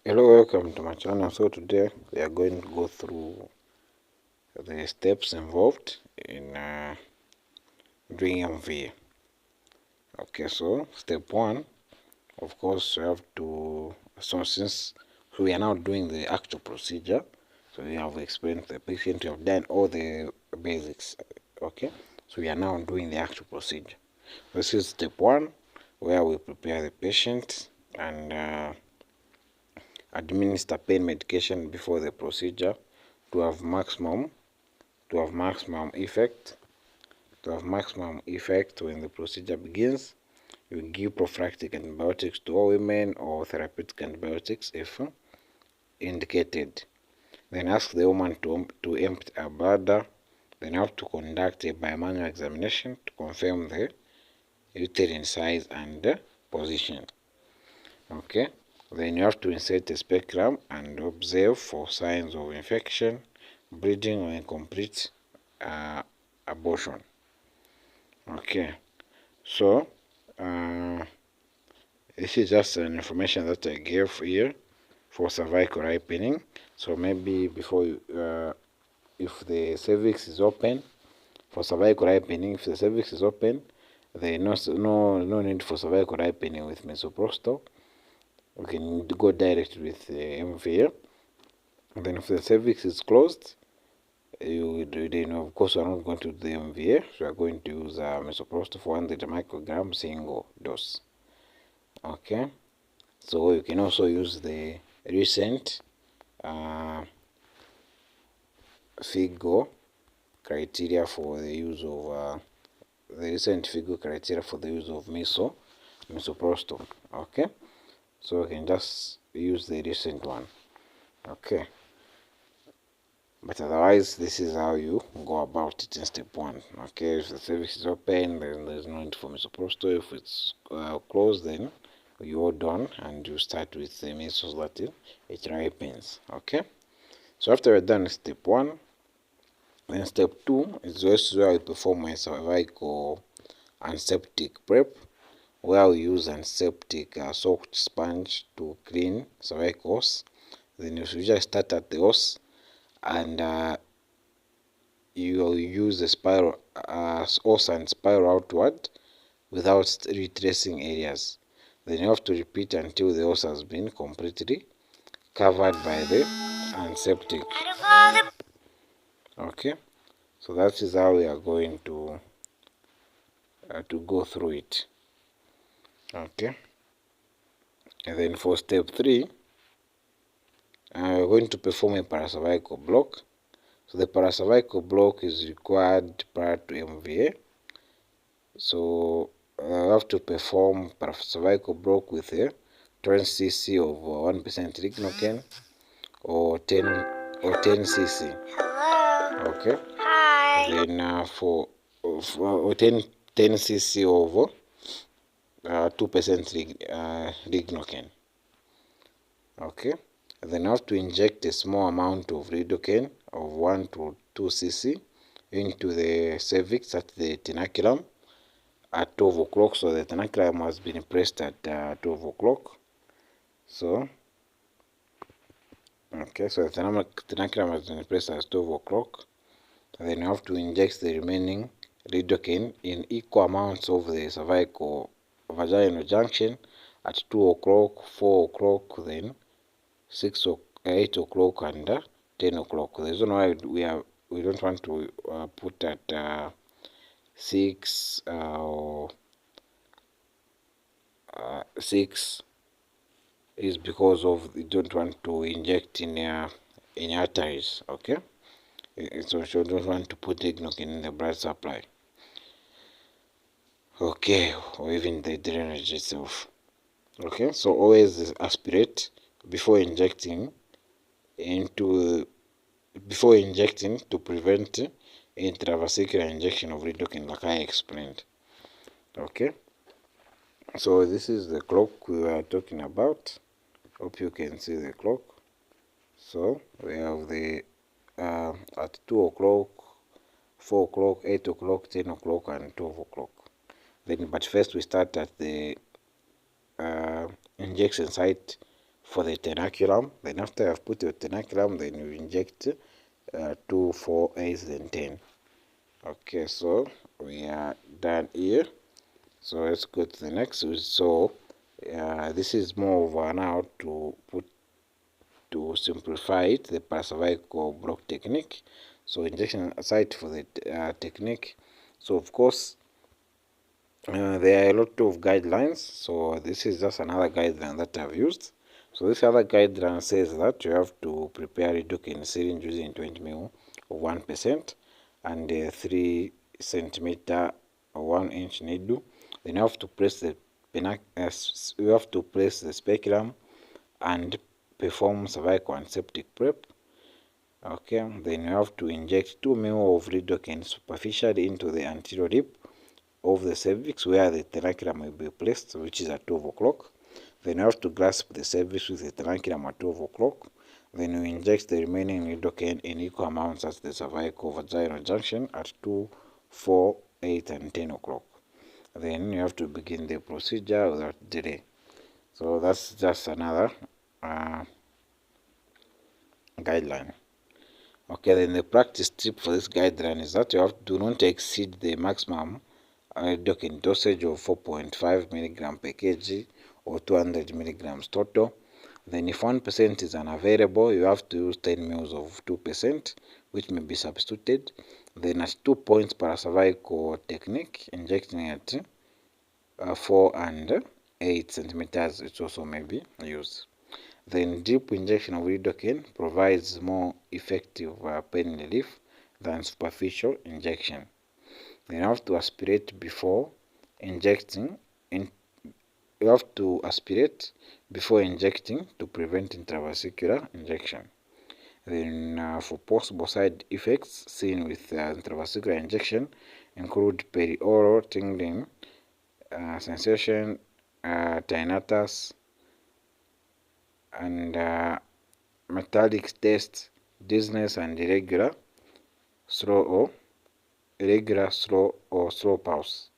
Hello, welcome to my channel. So today we are going to go through the steps involved in doing MVA. Okay, so step one, of course, we have to, since we are now doing the actual procedure, so we have explained to the patient, we have done all the basics. Okay, so we are now doing the actual procedure. This is step one, where we prepare the patient and administer pain medication before the procedure to have maximum effect. To have maximum effect when the procedure begins, you give prophylactic antibiotics to all women or therapeutic antibiotics if indicated. Then ask the woman to empty her bladder. Then you have to conduct a bimanual examination to confirm the uterine size and position. Okay. Then you have to insert a speculum and observe for signs of infection, bleeding, or incomplete abortion. Okay, so this is just an information that I gave here for cervical ripening. So maybe before you, if the cervix is open, for cervical ripening, if the cervix is open, there is no need for cervical ripening with misoprostol. We can go direct with MVA. And then if the cervix is closed, of course, we're not going to do the MVA. So we're going to use misoprostol for 100 microgram single dose. Okay, so you can also use the recent FIGO criteria for the use of misoprostol. Okay, so you can just use the recent one. Okay, but otherwise this is how you go about it in step one. Okay, if the cervix is open, then there's no need for misoprostol. If it's closed, then you hold on and you start with the mesos that it ripens. Okay, so after we're done with step one, then step two is where we perform a cervical antiseptic prep, where we use antiseptic soaked sponge to clean cervicals. Then you usually start at the os and you will use the spiral os and spiral outward without retracing areas. Then you have to repeat until the os has been completely covered by the antiseptic. Okay, so that is how we are going to go through it. Okay, and then for step three, we're going to perform a paracervical block. So the paracervical block is required prior to MVA. So I have to perform paracervical block with a 20 cc of 1% lignocaine or 10 cc. Okay. Then for 10 cc of 2% lignocaine. Okay. Then I have to inject a small amount of lidocaine of 1 to 2 cc into the cervix at the tenaculum at 12 o'clock. So the tenaculum has been pressed at 12 o'clock. So, okay, so the tenaculum has been pressed at 12 o'clock. Then you have to inject the remaining lidocaine in equal amounts of the cervical vaginal junction at 2 o'clock, 4 o'clock, then 8 o'clock and 10 o'clock. The reason why we don't want to put at 6 or 6 is because of we don't want to inject in arteries. Okay, so you don't want to put lignocaine in the blood supply. Okay, or even the drainage itself. Okay, so always aspirate before injecting to prevent intravesicular injection of lidocaine, like I explained. Okay, so this is the clock we were talking about. Hope you can see the clock. So we have the at 2 o'clock, 4 o'clock, 8 o'clock, 10 o'clock, and 12 o'clock. Then, but first we start at the injection site for the tenaculum. Then after you have put your tenaculum, then you inject 2, 4, 8, and 10. Okay, so we are done here. So let's go to the next. So this is more of now to simplify it, the paracervical block technique. So injection site for the technique. So of course there are a lot of guidelines. So this is just another guideline that I've used. So this other guideline says that you have to prepare a lidocaine syringe using 20 ml of 1% and a 3 centimeter or 1 inch needle. Then you have to place the speculum and perform cervical antiseptic prep. Okay, then you have to inject 2 ml of lidocaine superficially into the anterior lip of the cervix where the tenaculum will be placed, which is at 12 o'clock. Then you have to grasp the cervix with the tenaculum at 12 o'clock. Then you inject the remaining lidocaine in equal amounts at the cervical vaginal junction at 2, 4, 8, and 10 o'clock. Then you have to begin the procedure without delay. So that's just another guideline. Okay, then the practice tip for this guideline is that you have to not exceed the maximum lidocaine dosage of 4.5 milligram per kg or 200 milligrams total. Then if 1% is unavailable, you have to use 10 mils of 2%, which may be substituted. Then at 2 points paracervical technique, injecting at 4 and 8 centimeters, it also may be used. Then deep injection of lidocaine provides more effective pain relief than superficial injection. Then you have to aspirate before injecting. You have to aspirate before injecting to prevent intravesicular injection. Then for possible side effects seen with intravesicular injection include perioral tingling, sensation, tinnitus, and metallic taste, dizziness, and irregular, slow, slow pulse.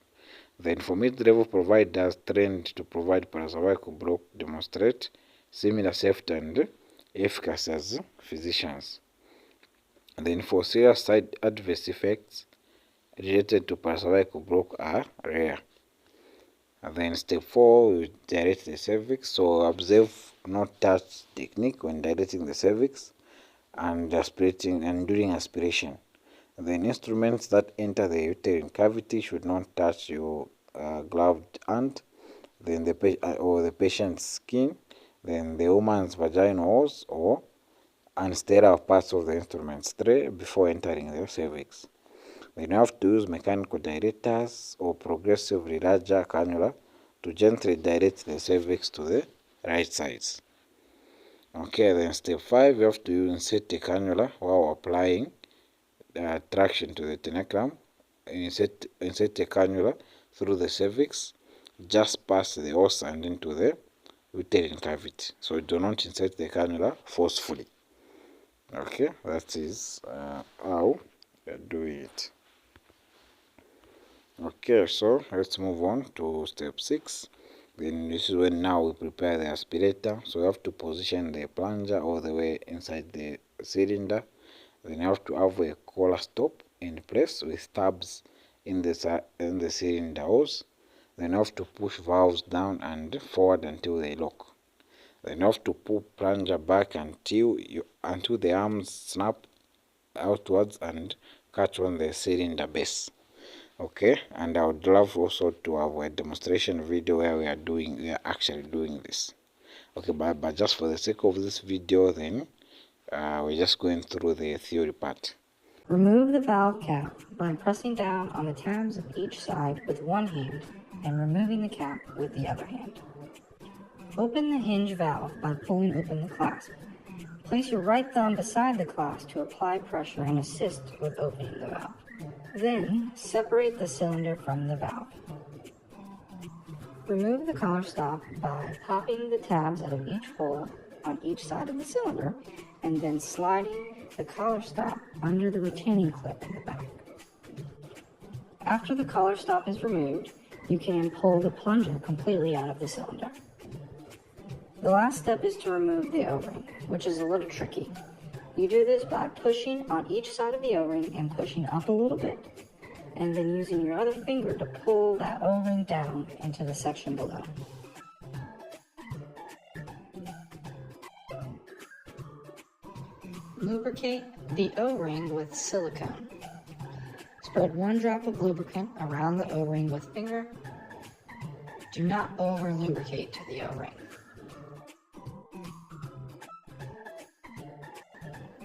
Then for mid-level providers trained to provide paracervical block demonstrate similar safety and efficacy as physicians. And then for serious side adverse effects related to paracervical block are rare. And then step 4, we dilate the cervix. So observe not touch technique when dilating the cervix and aspirating and during aspiration. And then instruments that enter the uterine cavity should not touch your gloved hand, then the patient's skin, then the woman's vaginal walls or unsterile parts of the instrument's tray before entering the cervix. Then you have to use mechanical dilators or progressively larger cannula to gently dilate the cervix to the right sides. Okay, then step 5, you have to insert the cannula while applying traction to the tenaculum. Insert the cannula through the cervix, just past the os and into the uterine cavity. So do not insert the cannula forcefully. Okay, that is how we are doing it. Okay, so let's move on to step 6. Then this is when now we prepare the aspirator. So you have to position the plunger all the way inside the cylinder. Then you have to have a collar stop in place with tabs in the cylinder hose. Then you have to push valves down and forward until they lock. Then you have to pull plunger back until the arms snap outwards and catch on the cylinder base. Okay, and I would love also to have a demonstration video where we are actually doing this. Okay, but just for the sake of this video, then we're just going through the theory part. Remove the valve cap by pressing down on the tabs of each side with one hand and removing the cap with the other hand. Open the hinge valve by pulling open the clasp. Place your right thumb beside the clasp to apply pressure and assist with opening the valve. Then, separate the cylinder from the valve. Remove the collar stop by popping the tabs out of each hole on each side of the cylinder and then sliding the collar stop under the retaining clip in the back. After the collar stop is removed, you can pull the plunger completely out of the cylinder. The last step is to remove the O-ring, which is a little tricky. You do this by pushing on each side of the O-ring and pushing up a little bit, and then using your other finger to pull that O-ring down into the section below. Lubricate the O-ring with silicone. Spread 1 drop of lubricant around the O-ring with finger. Do not over lubricate to the O-ring.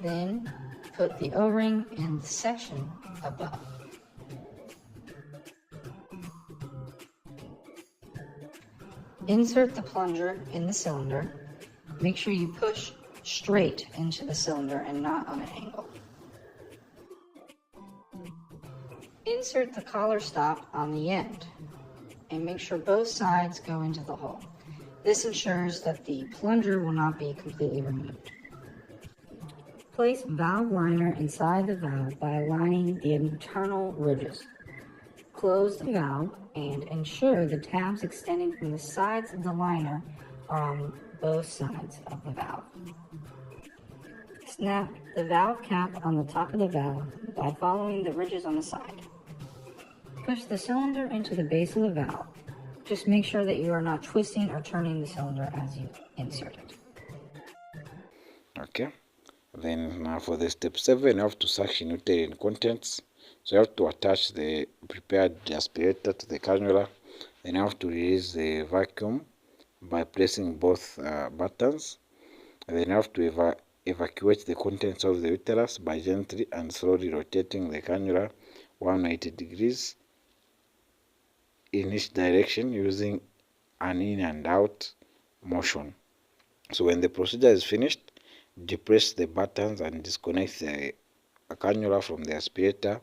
Then put the O-ring in the section above. Insert the plunger in the cylinder. Make sure you push straight into the cylinder and not on an angle. Insert the collar stop on the end and make sure both sides go into the hole. This ensures that the plunger will not be completely removed. Place valve liner inside the valve by aligning the internal ridges. Close the valve and ensure the tabs extending from the sides of the liner are on both sides of the valve. Snap the valve cap on the top of the valve by following the ridges on the side. Push the cylinder into the base of the valve. Just make sure that you are not twisting or turning the cylinder as you insert it. Okay, then now for the step 7, you have to suction uterine contents. So you have to attach the prepared aspirator to the cannula. Then you have to release the vacuum by pressing both buttons. And then you have to evacuate the contents of the uterus by gently and slowly rotating the cannula 180 degrees in each direction using an in and out motion. So when the procedure is finished, depress the buttons and disconnect the cannula from the aspirator.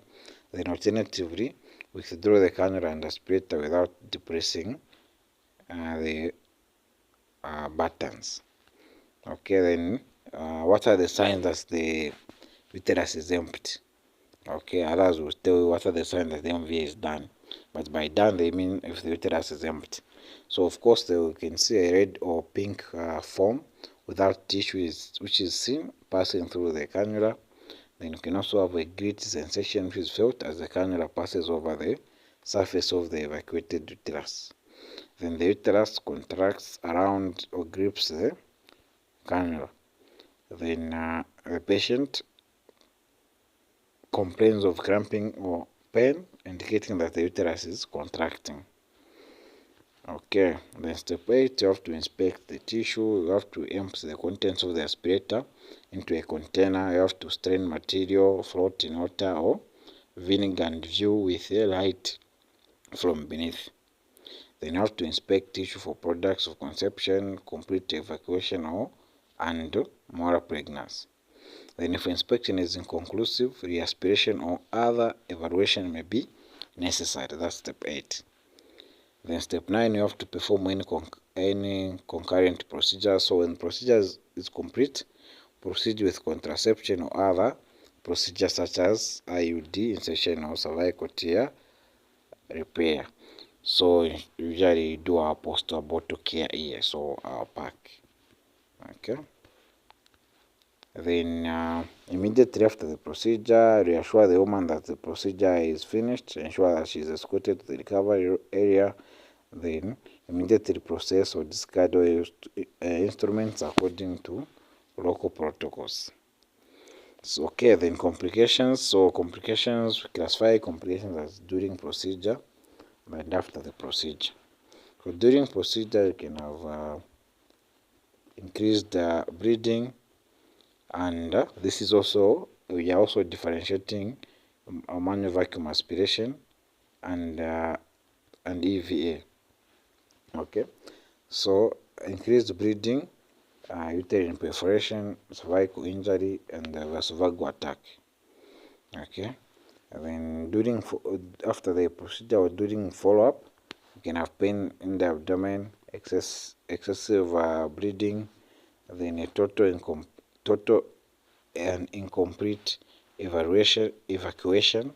Then alternatively, withdraw the cannula and aspirator without depressing the buttons. Okay, then what are the signs that the uterus is empty? Okay, others will tell you what are the signs that the MVA is done. But by done, they mean if the uterus is empty. So of course, you can see a red or pink foam without tissue which is seen passing through the cannula. Then you can also have a gritty sensation which is felt as the cannula passes over the surface of the evacuated uterus. Then the uterus contracts around or grips the cannula. Then the patient complains of cramping or pain, indicating that the uterus is contracting. Okay, then step 8, you have to inspect the tissue. You have to empty the contents of the aspirator into a container. You have to strain material, float in water or vinegar and view with a light from beneath. Then you have to inspect tissue for products of conception, complete evacuation and molar pregnancy. Then if inspection is inconclusive, reaspiration or other evaluation may be necessary. That's step 8. Then step 9, you have to perform any concurrent procedure. So when procedure is complete, proceed with contraception or other procedures such as IUD insertion or cervical tear repair. So usually do our post-abortal care here, so our pack. Okay. Then immediately after the procedure, reassure the woman that the procedure is finished. Ensure that she is escorted to the recovery area. Then immediately process or discard all instruments according to local protocols. So, okay, then complications. So complications, we classify complications as during procedure and after the procedure. So during procedure, you can have increased bleeding, and this is also, we are also differentiating manual vacuum aspiration and EVA. Okay, so increased bleeding, uterine perforation, cervical injury, and vasovagal attack. Okay, and then after the procedure or during follow-up, you can have pain in the abdomen, excessive bleeding, then a total and incomplete evacuation.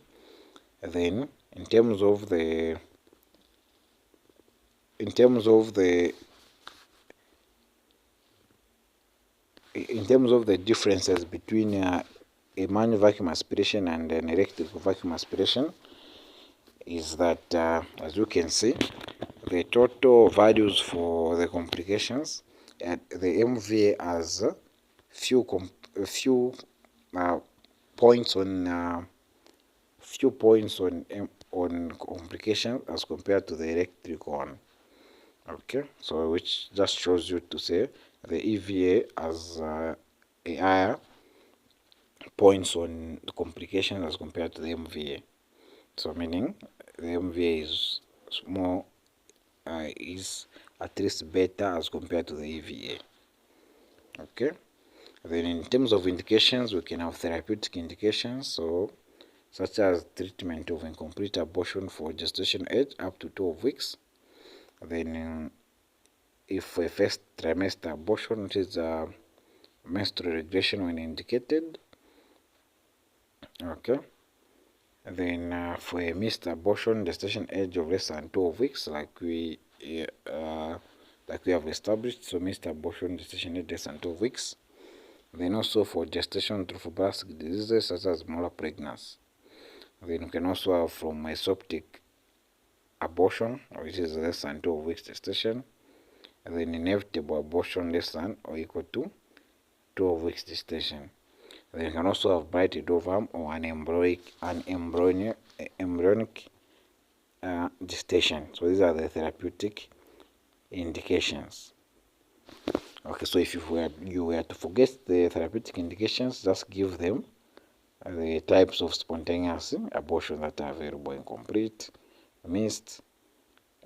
Then in terms of the in terms of the differences between a manual vacuum aspiration and an electrical vacuum aspiration, is that as you can see, the total values for the complications at the MVA has few points on complications as compared to the electrical one. Okay, so which just shows you to say the EVA has a higher points on the complications as compared to the MVA. So meaning the MVA is more is at least better as compared to the EVA. Okay, then in terms of indications, we can have therapeutic indications, so such as treatment of incomplete abortion for gestation age up to 12 weeks. Then if a first trimester abortion, which is menstrual regression when indicated. Okay, then for a missed abortion, gestation age of less than 12 weeks, like we have established, so missed abortion, gestation age less than 12 weeks. Then also for gestation trophoblastic diseases such as molar pregnancy. Then you can also have from aseptic abortion, which is less than 12 weeks gestation. And then inevitable abortion less than or equal to 12 weeks gestation. Then you can also have blighted ovum or an embryonic gestation. So these are the therapeutic indications. Okay, so if you were to forget the therapeutic indications, just give them the types of spontaneous abortion that are available: incomplete, missed,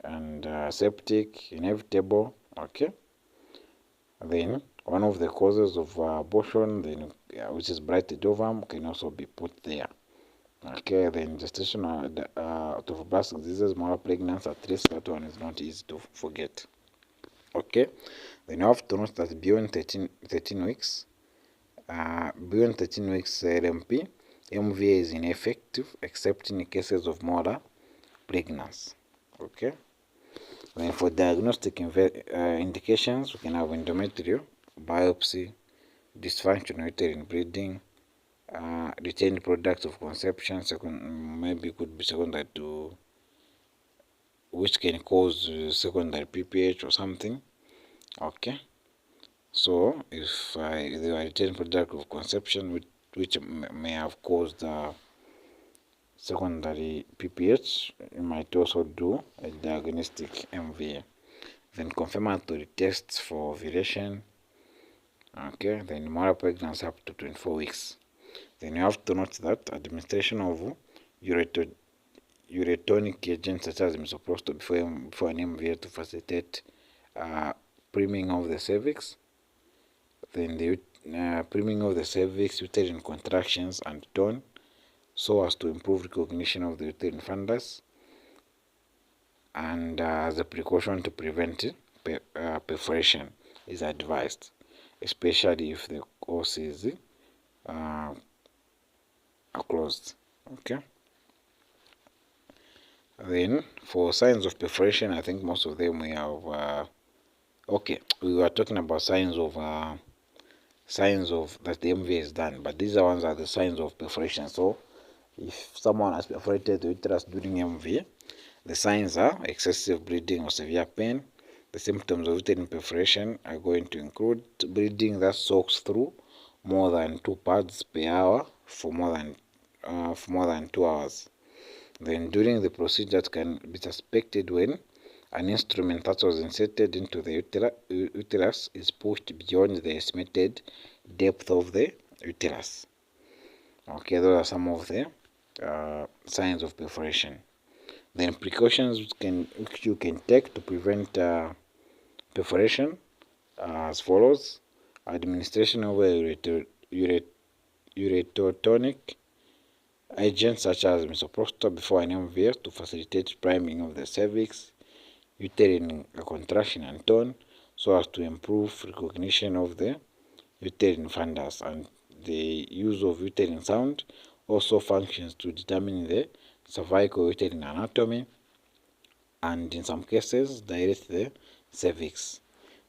and septic, inevitable. Okay, then one of the causes of abortion, then which is blighted ovum, can also be put there. Okay, then gestational trophoblastic diseases, molar pregnancy, at least that one is not easy to forget. Okay, then you have to note that beyond 13 weeks, beyond 13 weeks LMP, MVA is ineffective except in cases of molar pregnancy. Okay, then for diagnostic indications, we can have endometrial, biopsy, dysfunctional uterine bleeding, retained products of conception, maybe could be secondary to, which can cause secondary PPH or something. Okay, so if they are retained product of conception which may have caused secondary PPH, you might also do a diagnostic MVA. Then confirmatory tests for ovulation. Okay, then molar pregnancy up to 24 weeks. Then you have to note that administration of uretonic agents such as misoprostol before an MVA to facilitate priming of the cervix. Then the priming of the cervix, uterine contractions and tone, so as to improve recognition of the uterine fundus, and as a precaution to prevent perforation is advised, especially if the course is closed. Okay, then for signs of perforation, I think most of them we have okay, we were talking about signs of that the MVA is done, but these ones are the signs of perforation. So if someone has perforated the uterus during MVA, the signs are excessive bleeding or severe pain. The symptoms of uterine perforation are going to include bleeding that soaks through more than 2 pads per hour for more than 2 hours. Then during the procedure, it can be suspected when an instrument that was inserted into the uterus is pushed beyond the estimated depth of the uterus. Okay, those are some of the signs of perforation. Then precautions which you can take to prevent perforation as follows: administration of uretotonic agents such as misoprostol before an MVA to facilitate priming of the cervix, uterine contraction and tone, so as to improve recognition of the uterine fundus. And the use of uterine sound also functions to determine the cervical uterine anatomy, and in some cases direct the cervix.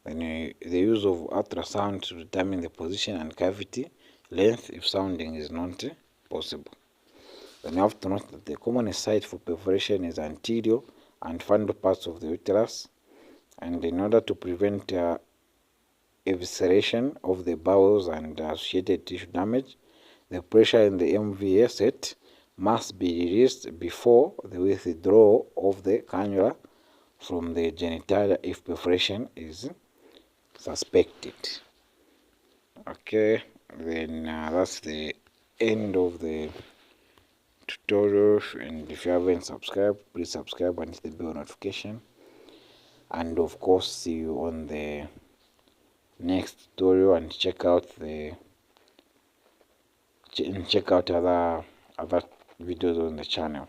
Then the use of ultrasound to determine the position and cavity length if sounding is not possible. Then you have to note that the commonest site for perforation is anterior and fundal parts of the uterus, and in order to prevent evisceration of the bowels and associated tissue damage, the pressure in the MVA set must be released before the withdrawal of the cannula from the genitalia if perforation is suspected. Okay, then that's the end of the tutorial, and if you haven't subscribed, please subscribe and hit the bell notification, and of course see you on the next tutorial, and check out other videos on the channel.